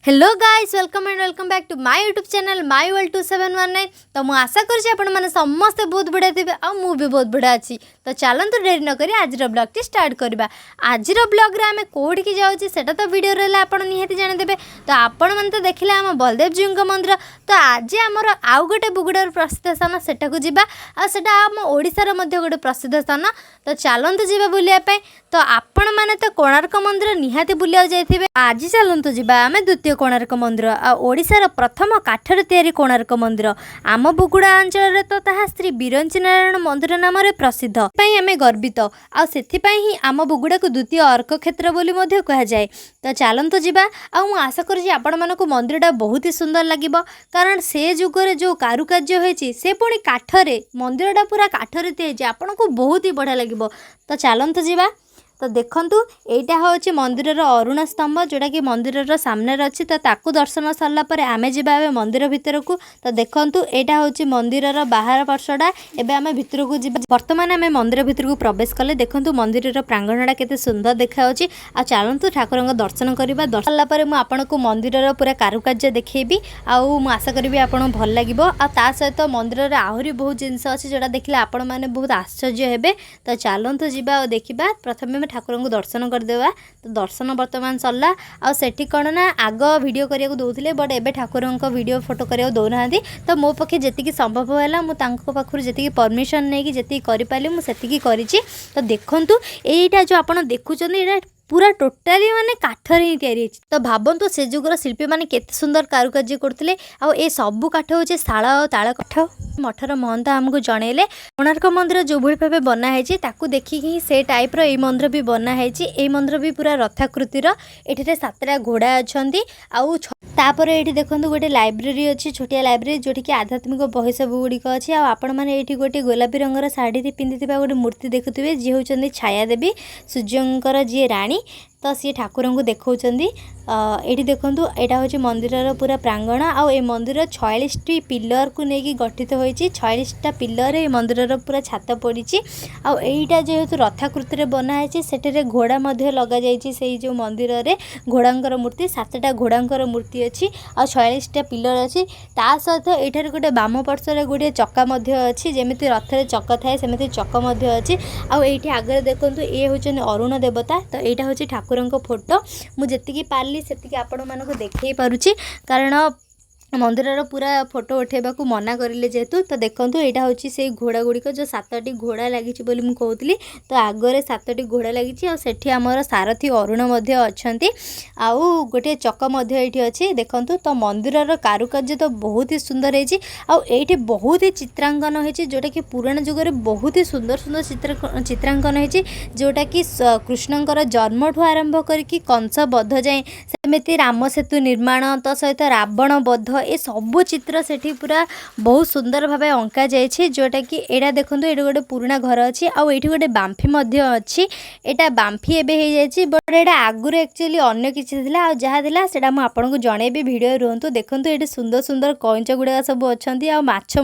Hello guys welcome back to my YouTube channel my world 2719। तो मुझे आशा कर समस्ते बहुत बढ़िया थे और मुझे बहुत बढ़िया अच्छी। तो चलतु डेरी नक आज ब्लॉग टी स्टार्ट करवा। आज ब्लॉग आम कौटी जाऊँगी से तो वीडियो आप निहाती जानीदे। तो आपण मैंने तो देखिले आम बलदेव जी मंदिर। तो आज आमर आउ गोटे बुगुड़ार प्रसिद्ध स्थान सेटा को जीवा आटा आम ओडिशार गोटे प्रसिद्ध स्थान। तो चलतु जीवा बुलायापी। तो आपण मैंने तो कोणार्क मंदिर निहाती बुलिया जाइए। आज चलतु जीवा आम द्वितीय कोणार्क मंदिर ओडिशार प्रथम काठर तैयारी कोणार्क मंदिर आम बुगुड़ा अंचल तो ताहा श्री बिरंची नारायण मंदिर नाम प्रसिद्ध आम गर्वित ही आम बुगुड़ा को द्वितीय अर्क क्षेत्र बोली कह जाए। तो चलतु जीवा आशा करुँच आपण मानक मंदिरटा बहुत ही सुंदर लगे कारण से जुगर जो कारुकार्य होती से पुणी काठरे मंदिरटा पूरा काठरे तैयारी आपन को बहुत ही बढ़िया लगे। तो चलतु जीवा। तो देखंतु एटा होची मंदिरर अरुण स्तंभ जोटा कि मंदिरर सामने अच्छी। तो ताकू दर्शन सरला परे आमे जिबा मंदिर भितर को। तो देखंतु एटा होची मंदिरर बाहर पार्श्वटा। एबे आमे भितर को जिबा। वर्तमान आमे मंदिर भितर को प्रवेश कले। देखंतु मंदिरर प्रांगणटा केते सुंदर देखाउची। आ चलंतु ठाकुरंग दर्शन करबा। दर्शन सरला परे मु आपनको मंदिरर पूरा कारुकार्य देखैबी। आउ मु आशा करबी आपन भल लागिबो। आ ता सहित मंदिरर आहुरी बहुत जिंस अछि जोटा देखले आपण माने बहुत आश्चर्य हेबे। तो चलंतु जिबा और देखिबा। प्रथमे ठाकुर को दर्शन करदेवा। तो दर्शन वर्तमान सरला आठी कौन ना आग वीडियो करने को दौले बट एबे ठाकुर वीडियो फोटो करने दौना। तो मो पक्षे जी संभव है मुझे जी परमिशन नहीं जी करी मुझे। तो देखंतु एटा जो आप देखुं पूरा टोटाली माने काठर ही तैयारी। तो भावतु से जुगर शिल्पी माने केते सुंदर कारुकार्य करथिले। आ ए सबु काठ होचे शाल और ताल काठ। मठर महंत आमको जनइले कोणार्क मंदिर जो भाई भाव बना है ताकू देखिकी से टाइप रो मंदिर भी बना है। मंदिर भी पूरा रथाकृतिर। एठे सातटा घोड़ा अच्छी। तापर ये देखो गोटे लाइब्रेरी अच्छी छोटिया लाइब्रेरी जोटी कि आध्यात्मिक बही सब गुड़िक अच्छी। आपण मैंने ये गोटे गोलापी रंगर शाढ़ी पिंधि गोटे मूर्ति देखुए जी हूँ छाया देवी सूर्यंकर जी राणी। तो सी ठाकुर को देखा ये देखूँ यहाँ हूँ मंदिर पूरा प्रांगण आउ मंदिर 46टी पिलर को लेकिन गठित होती। 46टा पिलर ये मंदिर पूरा छात पड़ी। आईटा जेहेतु रथाकृति बनाई से घोड़ा लग जाइए जो मंदिर रे घोड़ांकर मूर्ति 7टा घोड़ांकर मूर्ति अच्छी आ 46टा पिलर अच्छी। ता सहित ये गोटे बाम पार्श्व गोटे चक्का अच्छी जमी रथरे चक थाए सेमती चक अच्छी। आईटी आगे देखो ये हूँ अरुण देवता। तो यहाँ हूँ ठाकुर फोटो मुझे पार्ली से आपण मानक देखे पारुछि कारण मंदिर पूरा फोटो उठेबा को मना करिले जेहेतु। तो देखो यहाँ हूँ से घोड़ा गुड़िक जो 7टी घोड़ा लगी कहती। तो आगरे 7टी घोड़ा लगी आठी आमर सारथी अरुण अच्छा आउ गोटे चक ये अच्छी देखूँ। तो मंदिर कारुकार्य तो बहुत ही सुंदर है। बहुत ही चित्रांकन होती जोटा कि पुराण जुगर बहुत ही सुंदर सुंदर चित्रांकन होती जोटा कि कृष्णंकर जन्म ठू आरंभ करके कंस बध जाए सेमती राम सेतु निर्माण तो सहित रावण बध ये सबू चित्र से पूरा बहुत सुंदर भाव अंका जाए। जोटा कि एटा देखो ये गोटे पुराना घर अच्छी आउ गोटे बाम्फी अच्छी। एटा बाम्फी एवं बट एटा आगुरी एक्चुअली अन्य किसी जहाँ था मुझे आपको जनइबी भिडियो रुहतु। देखो ये सुंदर सुंदर कईंच गुड़ा सब अच्छा माछ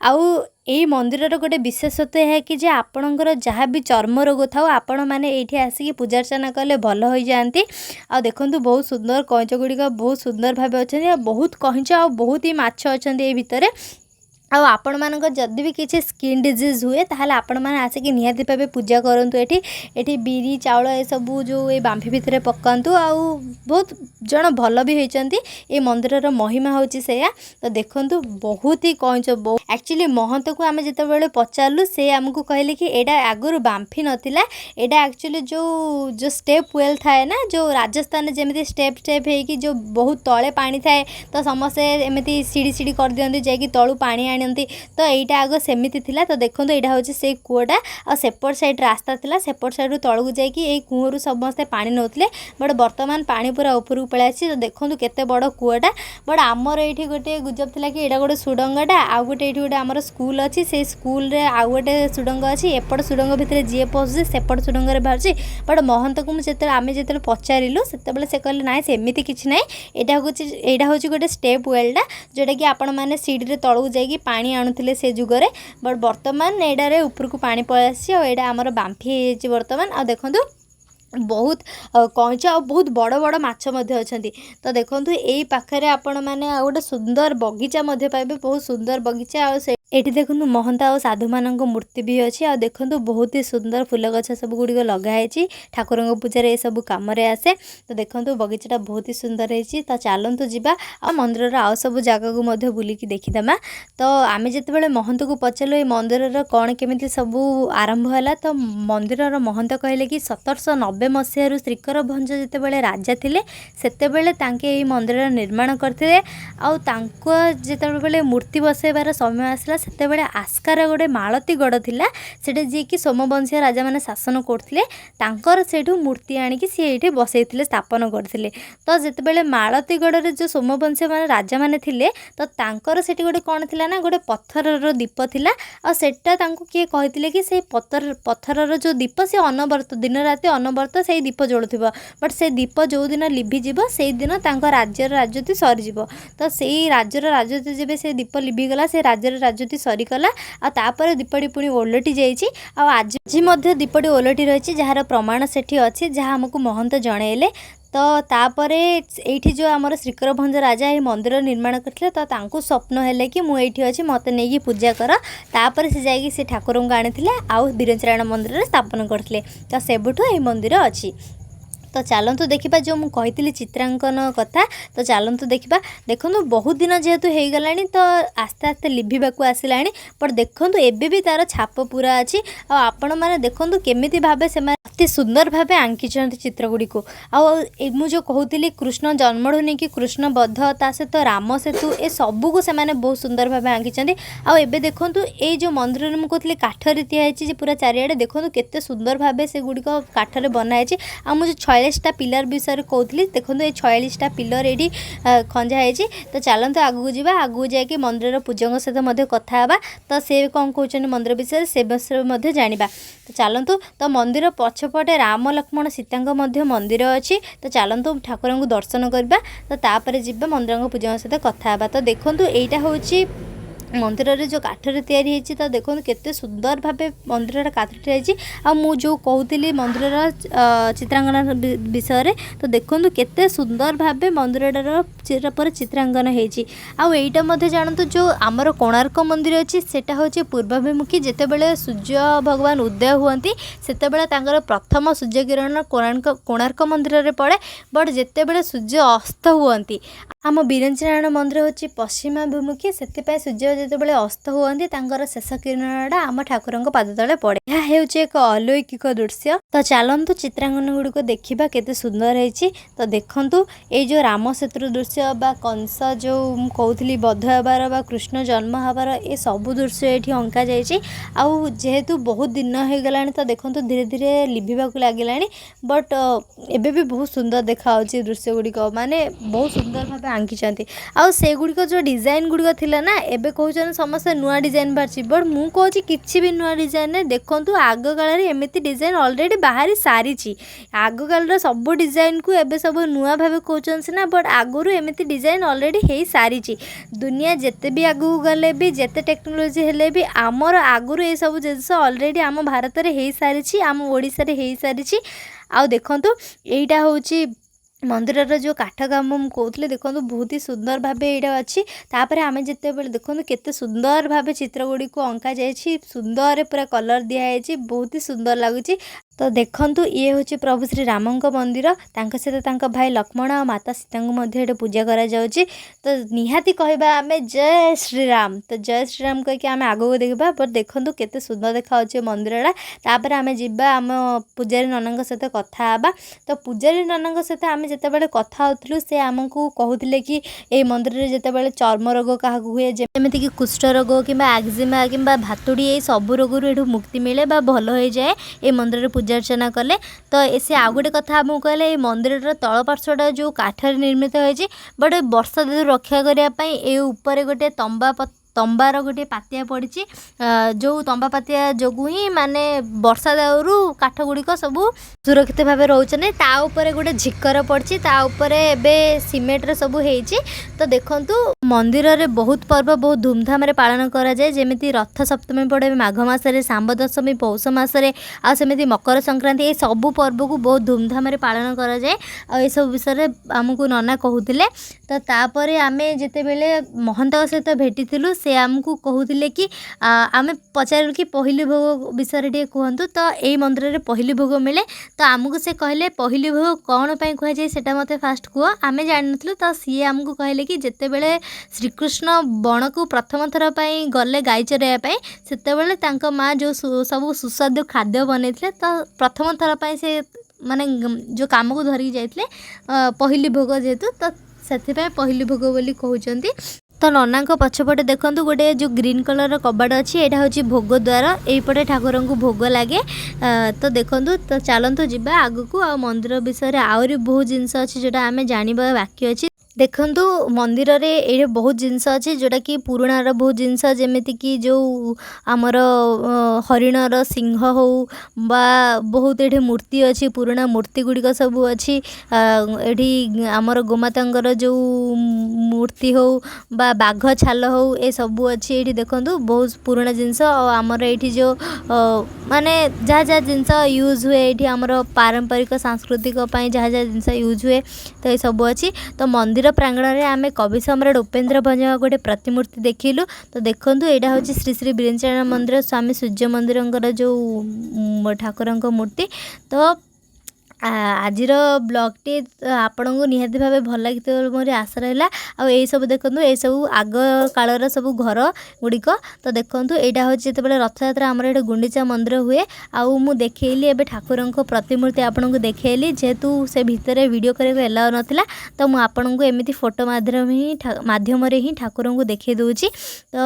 आउ यही मंदिर गोटे विशेषत्व है कि आपणकर जहाँ भी चर्म रोग था आपण मैंने ये आसिक पूजार्चना कले भल हो जाती। आ देखो बहुत सुंदर कईंच गुड़िक बहुत सुंदर भाव अच्छा बहुत कईंच आ बहुत ही माछ अच्छा ये भितर। आपण मानक जदि भी किसी स्किन डिजीज हुए ताहले आपण माने आसिक निहाती भावे पूजा करंतु। एठी बिरी चाउल ए सबू जो ये बाम्फी भितर पकातु आउ बहुत जन भल भी होती। ये मंदिर महिमा होची सेया। तो देखंतु बहुत ही कईंच एक्चुअली महंत को आम जिते पचारू से आमको कहले कि एटा आगुरी बाम्फी नथिला एटा एक्चुअली जो स्टेप वेल थाए ना जो राजस्थान जमी स्टेप स्टेप होगी जो बहुत तले पानी थाए। तो समस्ते एमती सीढ़ी सीढ़ी कर दियंती जाकि तलू पानी आनी। तो यहीटा आग सेमती थिला। तो देखो यहाँ हूँ से कूटा आ सेपट साइड रास्ता थिला सेपट साइड तलू जाकि कूहू समस्ते पानी नौले बट बर्तमान पानी पूरा ऊपर पलि आसी। तो देखो केते बड़ कूटा बट आमर ये गोटे गुजब थिला कि यहाँ गोटे सुडंगटा आउ गोटे ये गोटे आमर स्कूल अच्छी से स्कूल रे आउ गोटे सुडंग अच्छी एपट सुडंग भितर जी पशुचे सेपट सुडंग बाहर। बट महंत को मुझे आम जो पचारू से कहले ना सेमती किसी ना यहाँ हूँ गोटे स्टेप वेलटा जोटा कि आपण मैंने सीढ़ी तलू जाकि पानी आणुले से जुगरे बट बर्तमान एडारे ऊपर को पानी पलि आसी। आमर बाम्फी बर्तमान आ देखो बहुत कईंच आ बहुत बड़ बड़ माछ मध्य अछंती। तो देखंतु एई पाखरे आपण माने आ गोटे सुंदर बगीचा मध्य पाइबे, बहुत सुंदर बगीचा। आ से एठी देखंतु महंत आ साधु मानक मूर्ति भी अछि। आ देखंतु बहुत ही सुंदर फूल गछ सब गुडी को लगा हेछि, ठाकुरंग पूजा रे ए सब काम रे आसे। तो देखंतु बगीचाटा बहुत ही सुंदर हेछि। तो चलंतु जिबा आ मंदिर रा आ सब जगह को मध्य बुली की देखिदमा। तो आमे जते बेले महंत को पचलो ए मंदिर रा कोन केमिति सब आरंभ होला, तो मंदिर रा महंत कहले कि 1790 मसीह श्रीकर भंज जितेबाला राजा थिले सेतेबेले तांके एई मंदिर निर्माण करथिले। आउ तांको जितेबाला मूर्ति बसैबार समय आसला सेतेबेले आस्कार गोटे मालती गड़ थिला, सेटे जे कि सोमवंशीय राजा माने शासन करथिले, तांकर सेठू मूर्ति आनिकी सी एठी बसैथिले, स्थापन करथिले। तो जितेबाला मालती गड़ रे जो सोमवंशीय माने राजा माने थिले, तो तांकर सेठी गोटे कोन थिला ना गोटे पत्थरर दीप थिला। आ सेटा तांको किए कहिथिले कि से पत्थरर जो दीप से अनवर्त दिन राति अनवर्त से दीप जलुथिबो, बट से दीप जो दिन लिभिजिबो से दिन तांको राज्यर राजती सरीजिबो। तो सेई राज्यर राजती जेबे से दीप लिभिगला से राज्यर राजती सरीगला। आ तापर दीपटी पुणी ओलटी जाइछि। आ आज मध्ये दीपटी ओलटी रहिछि, जहार प्रमाण सेठी अछि, जहा हमकु महंत जणैले। तो तापरे एठी जो आमर श्रीकर भंज राजा ये मंदिर निर्माण करथिले, तो तांको स्वप्न हेले कि मु एठी अछि, मते नेकी पूजा कर। तापर से जाइकी से ठाकुरंग को आनिथिले, आउ बीरंचरायण मंदिर रे स्थापन करथिले। तो सेबुठु ए मंदिर अछि। तो चलतु देखा जो मुझे कही चित्रांकन कथा। तो चलतु देखा देखो बहुत दिन जेहेतु हो गला, तो आस्ते आस्ते लिभिबाकू आसिला, बट देखो एबे भी तार छाप पूरा अच्छी। आपण मैंने देखो केमिति भाबे से अति सुंदर भावे आंकिछंती चित्रगुड़ी को। मुझे कहूली कृष्ण जन्मठू नहीं कि कृष्ण बध ता सहित राम सेतु ए सबू को से बहुत सुंदर भावे आंकिछंती। आबे देखो ये जो मंदिर मुझे कहली काठरे तैयारी पूरा चारिआडे देखो केते सुंदर भावे से गुड़िक काठरे बनाई। आ मुझे 46टा पिलर विषय कहती देखो ये 46टा पिलर ये खंजा है। तो चलते आगू जावा, आगू जाकि मंदिर पूजक सहित कथा हाँ। तो से कौन कहते मंदिर विषय से विषय जाना। तो चलतु तो मंदिर पछपटे राम लक्ष्मण सीता मंदिर अच्छी। तो चलतु ठाकुर को दर्शन करवा। तो तापर जी मंदिर पूजक सहित कथा हाँ। तो देखो यहाँ हूँ मंदिर रे जो काठरे तैयारी होती। तो देखो केते सुंदर भावे मंदिर काठरे होती। आ मु जो कहूली मंदिर चित्रांकन विषय। तो देखो केते सुंदर भावे मंदिर पर चित्रांकन होती। आईटा मध्य जानतु जो आमर कोणार्क मंदिर अच्छी सेटा हूँ पूर्वाभिमुखी। जितेबाला सूर्य भगवान उदय हुअंती सेतेबाला तांकर प्रथम सूर्य किरण कोणार्क मंदिर रे पड़े, बट जितेबाला सूर्य अस्त हुअंती आम बीरंचरायण मंदिर हूँ पश्चिमाभिमुखी, से सूर्य जितेबाला अस्त हुअंती तांकर शेष किरणटा आम ठाकुर पाद तले पड़े। यह हेउछि एक अलौकिक दृश्य। तो चलतु चित्रांकन गुड़िक देखा केते सुंदर है। तो देखंतु ये जो राम सेतु दृश्य बा कंस जो कहूली बध हबार बा कृष्ण जन्म हबार ये सब दृश्य ये अंका जाइए। आउ जेहेतु बहुत दिन हो गला, तो देखंतु धीरे धीरे लिभिबाकू लागिला, बट एबे भी बहुत सुंदर देखा दृश्य गुड़िक माने बहुत सुंदर भाव आंकिछंती। आउ से गुड़िक जो डिजाइन गुड़िक थिला ना, एबे कहउछन समस्त नुआ डिजाइन बारछि, बट मु कहूछि किछि भी नुआ डिजाइन ने। देखंतु आग काल रे एमिति डिजाइन ऑलरेडी बाहरी सारिछि। आग काल रे सब डिजाइन को एबे सब नुआ भावे कहउछन सिना, बट आगुरु एमिति डिजाइन ऑलरेडी हेई सारिछि। दुनिया जेते भी आगु गले भी जेते टेक्नोलॉजी हेले भी आमर आगुरु ए सब जिंस ऑलरेडी आम भारत रे हेई सारिछि, आम ओडिसा रे हेई सारिछि। आउ देखंतु एइटा होछि मंदिर जो काठ काम कहते देखो बहुत ही सुंदर भाव यहाँ अच्छी। तापर आम जिते बड़े देखो केते सुंदर भाव चित्र गुड़ी को अंका जाए, सुंदर पूरा कलर दिखाई, बहुत ही सुंदर लगुच। तो देखंतु ये हूँ प्रभु श्री राम मंदिर, सहित भाई लक्ष्मण और माता सीता को पूजा करा जाउछि। तो निहाती कहबा आमे जय श्रीराम। तो जय श्रीराम कह आम आगो देखा, बट देखंतु केते सुंदर देखा मंदिरटा। तापर आमे जिबा आम पूजारी ननक सहित कथा हाँ। तो पूजारी ननक सहित आम जितेबाला कथा होथलु से आमको कहूले कि ए मंदिर रे जितेबाला चर्म रोग क्या हुए, जमीती कि कुष्ठ रोग कि एक्जिमा कि भातुड़ी ये सब रोग एठू मुक्ति मिले बा भल हो जाए ए मंदिर पूजा अर्चना कले। तो से आउ गोटे कथा आमको कहले मंदिर तल पार्श्वटा जो काठर निर्मित होती, बट वर्षा ऋतु रक्षा करने ऊपर गोटे तंबा तंबार गोटे पातिया पड़ी जो तंबा पातिया जो ही माने वर्षा दाउरू काठ गुड़िक सब सुरक्षित भाव रोचे ताऊपर गोटे झिकर पड़ी ताऊपर एवं सीमेंट सब होती। तो देखंतु मंदिर रे बहुत पर्व बहुत धूमधाम रे पालन करा जाए जेमिति रथ सप्तमी पड़े माघ मासरे सांब दशमी पौष मासरे आ सेमिति मकर संक्रांति ये सब पर्व को बहुत धूमधाम रे पालन करा जाए आ ये सब विषय आमको नना कहूतिले। तो तापरे आमे जेते बेले महंत सहित भेटिथिलु से आमको कहूतिले कि आमे पचारू कि पहली भोग विषय टे कहंतु। तो एई मंदिर रे पहली भोग मिले तो आमको से कहले पहली भोग कौन पई कह जाय सेटा मते फास्ट कुआ आमे जानि नथलु। तो सी आमको कहले कि जेते बेले श्रीकृष्ण बण को प्रथम थर पर गले गाई चराइवाई से माँ जो सब सुस्वादु खाद्य बनई तो प्रथम थर पर से माने जो कम को धरिकी जाइए पहली भोग जेहेतु तो से पहली भोग बोली कहते। तो नना पछपटे देखूँ गोटे जो ग्रीन कलर कबाड़ अच्छी यहाँ हूँ भोग द्वार यहीपटे ठाकुर को भोग लगे। तो देखूँ तो चलतु जावा आग को आ मंदिर विषय आहरी बहुत जिनस अच्छी जोटा आम जानवा बाकी अच्छी। देखंतु मंदिर रे ये बहुत जिनस अच्छे जोटा कि पुराणार बहुत जिनस जमीती कि जो आमर हरिणर सिंह हो बा बहुत ये मूर्ति अच्छी पुराणा मूर्ति गुड़िक सब अच्छी ये आमर गोमातांगर जो मूर्ति हो बा बाघ छाल हो ये सब अच्छी ये देखंतु बहुत पुराणा जिनस आमर ये जो माने जहाँ जहाँ जिनस यूज हुए ये आमर पारंपरिक सांस्कृतिक जहाँ जहाँ जिनस यूज हुए तो ये सब अच्छी। तो मंदिर प्रांगण में आम कवि सम्राट उपेन्द्र भंज गोटे प्रतिमूर्ति देखिलु। तो देखूँ यहाँ हूँ श्री श्री बीरेंद्र मंदिर स्वामी सूर्य मंदिर जो ठाकुर मूर्ति। तो आजिर ब्लॉग टी आपण को निहाती भाव भल लगी मोर आशा रहा। आ सब देखूँ ये सब आग कालर सब घर गुड़िक। तो देखूँ यहाँ हूँ जो रथ यात्रा आमर ये गुंडीचा मंदिर हुए आउ मु देखली एवं ठाकुर प्रतिमूर्ति आपन को देखली जेहेतु से भितर वीडियो करने एलाउ नाला तो मुझे एमती फोटो माध्यम ही ठाकुर को देखे दूची। तो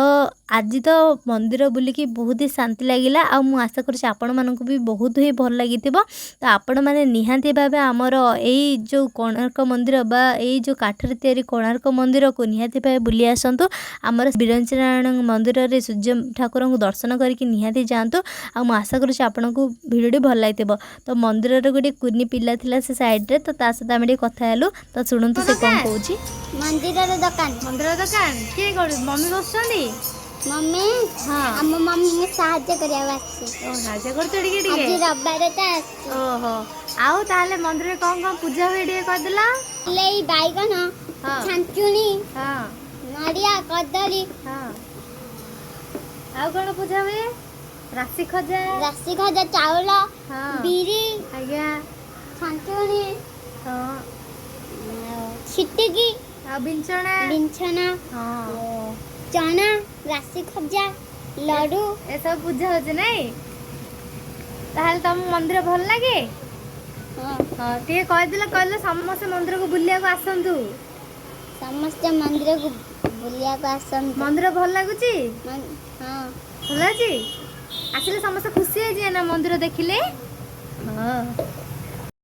आज तो मंदिर बुलिकी बहुत ही शांति लगिला आ मु आशा करछि आपण मानक भी बहुत ही भल लगी। तो आपण माने निहांती भाव आमर यही जो कोणार्क मंदिर बा यही जो काठर तैयारी कोणार्क मंदिर को निहांती भाव बुली आसतु। आमर बीरंचनारायण मंदिर रे सूर्य ठाकुर को दर्शन करके निहांती जातु। आ मु आशा करछि आपण को भिडियो भल लागिथिबो। तो मंदिर रे गोटे कुनी पिला थिला से साइड रे तो ता सहित आमे टे कथा हेलु। तो सुनंतु से कोन कहूछि। मंदिर रे दुकान के कर मम्मी बसछंदी मम्मी हाँ हम मम्मी ने सहायता करिया आछि। ओ सहायता करते टिके टिके आज रविवार त ओहो आउ ताले मंदिर रे कोन कोन पूजा हुए टिके कर देला लेई बैगन हां छांचुनी हां नड़िया कदली हां आउ कोन पूजा हुए राशि खजा चावल हां बीरी आज्ञा छांचुनी हां छिटकी आ बिंचना हां चना राशि खजा लड्डू ए सब पूजा होचे नहीं ताहल तुम मंदिर भल लगे। हां हां ते कहले समस्त मंदिर को बुलिया को आसंतु समस्त मंदिर को बुलिया को आसंतु मंदिर भल लागुची हां भल अछि आसिले समस्त खुशी है जे ना मंदिर देखिले। हां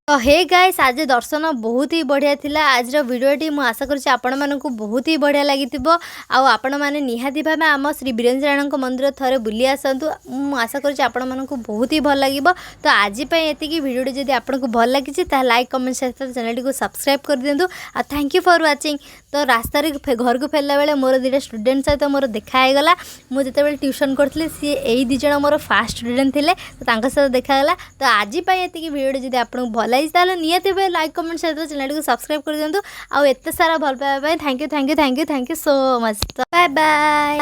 तो हे गाइस आज दर्शन बहुत ही बढ़िया थिला। आज वीडियोटी मु आशा करछि आपण मानकु बहुत ही बढ़िया लागिथिबो। आ आपण माने निहाती भाबे आम श्री बीरेंद्रायण मंदिर थरे बुली आसंतु। मु आशा करछि आपण मानकु बहुत ही भल लागिबो। तो आज पय एतिकी वीडियोटी जदि आपनको भल लागिछि ता लाइक कमेंट शेयर चैनल को सब्सक्राइब कर दियंतु। आ थैंक यू फॉर वाचिंग। तो रास्ता रे घर को फेरला बेले मोर दुटा स्टूडेंट सहित मोर देखा है गला। मु जते बेले ट्यूशन करथले सी एई दि जण मोर फास्ट स्टूडेंट थिले तो तांका साथ देखा गला। तो आज पय एतिकी वीडियोटी जदि आपनको भल लागिछि ताले नियति भाई लाइक कमेंट शेयर चैनल को सब्सक्राइब कर दियंतु। आ एते सारा भल पाइबा thank you so much. Bye bye.